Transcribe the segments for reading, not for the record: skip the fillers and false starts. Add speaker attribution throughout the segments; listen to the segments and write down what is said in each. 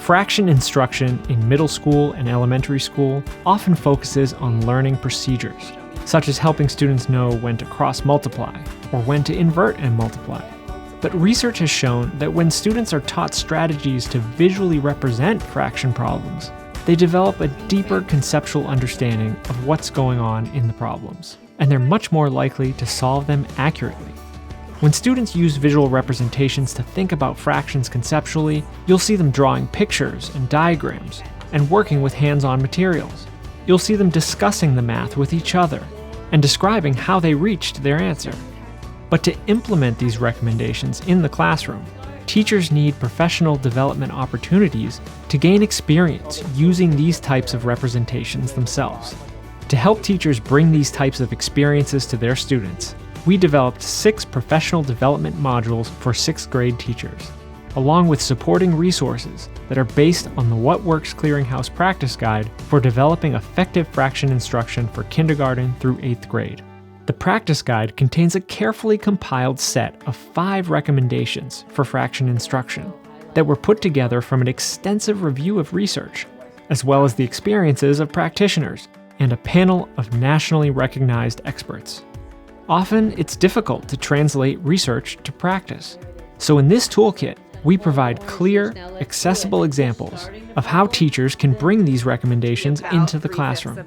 Speaker 1: Fraction instruction in middle school and elementary school often focuses on learning procedures, such as helping students know when to cross-multiply or when to invert and multiply. But research has shown that when students are taught strategies to visually represent fraction problems, they develop a deeper conceptual understanding of what's going on in the problems, and they're much more likely to solve them accurately. When students use visual representations to think about fractions conceptually, you'll see them drawing pictures and diagrams and working with hands-on materials. You'll see them discussing the math with each other and describing how they reached their answer. But to implement these recommendations in the classroom, teachers need professional development opportunities to gain experience using these types of representations themselves. To help teachers bring these types of experiences to their students, we developed 6 professional development modules for 6th grade teachers, along with supporting resources that are based on the What Works Clearinghouse Practice Guide for developing effective fraction instruction for kindergarten through 8th grade. The practice guide contains a carefully compiled set of 5 recommendations for fraction instruction that were put together from an extensive review of research, as well as the experiences of practitioners and a panel of nationally recognized experts. Often, it's difficult to translate research to practice. So in this toolkit, we provide clear, accessible examples of how teachers can bring these recommendations into the classroom.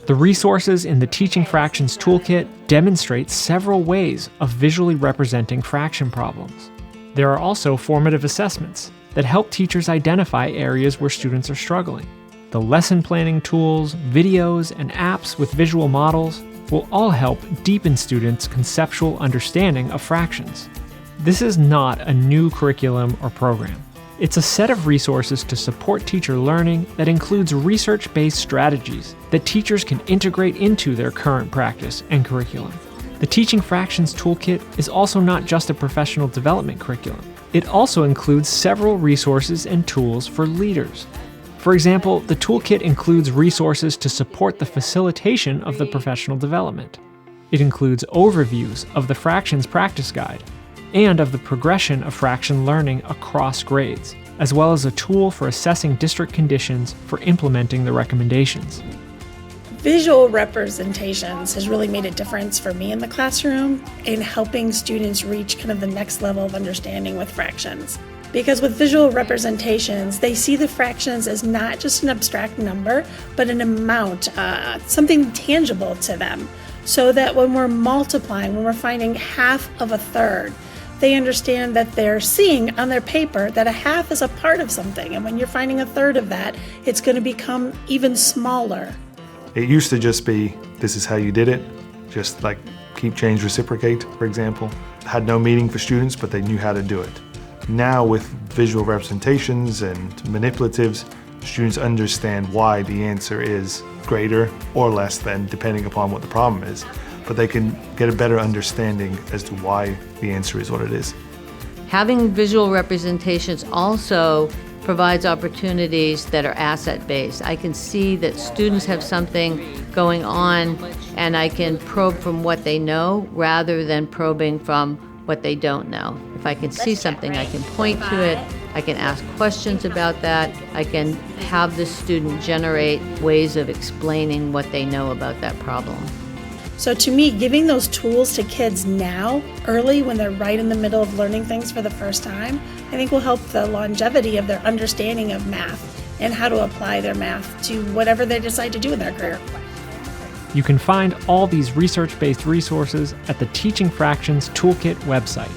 Speaker 1: The resources in the Teaching Fractions Toolkit demonstrate several ways of visually representing fraction problems. There are also formative assessments that help teachers identify areas where students are struggling. The lesson planning tools, videos, and apps with visual models will all help deepen students' conceptual understanding of fractions. This is not a new curriculum or program. It's a set of resources to support teacher learning that includes research-based strategies that teachers can integrate into their current practice and curriculum. The Teaching Fractions Toolkit is also not just a professional development curriculum. It also includes several resources and tools for leaders. For example, the toolkit includes resources to support the facilitation of the professional development. It includes overviews of the Fractions Practice Guide and of the progression of fraction learning across grades, as well as a tool for assessing district conditions for implementing the recommendations.
Speaker 2: Visual representations has really made a difference for me in the classroom in helping students reach kind of the next level of understanding with fractions. Because with visual representations, they see the fractions as not just an abstract number, but an amount, something tangible to them. So that when we're multiplying, when we're finding half of a third, they understand that they're seeing on their paper that a half is a part of something. And when you're finding a third of that, it's going to become even smaller.
Speaker 3: It used to just be, this is how you did it, just like keep, change, reciprocate, for example. It had no meaning for students, but they knew how to do it. Now with visual representations and manipulatives, students understand why the answer is greater or less than, depending upon what the problem is. But they can get a better understanding as to why the answer is what it is.
Speaker 4: Having visual representations also provides opportunities that are asset-based. I can see that students have something going on and I can probe from what they know rather than probing from what they don't know. If I can see something, I can point to it, I can ask questions about that, I can have the student generate ways of explaining what they know about that problem.
Speaker 2: So to me, giving those tools to kids now, early when they're right in the middle of learning things for the first time, I think will help the longevity of their understanding of math and how to apply their math to whatever they decide to do in their career.
Speaker 1: You can find all these research-based resources at the Teaching Fractions Toolkit website.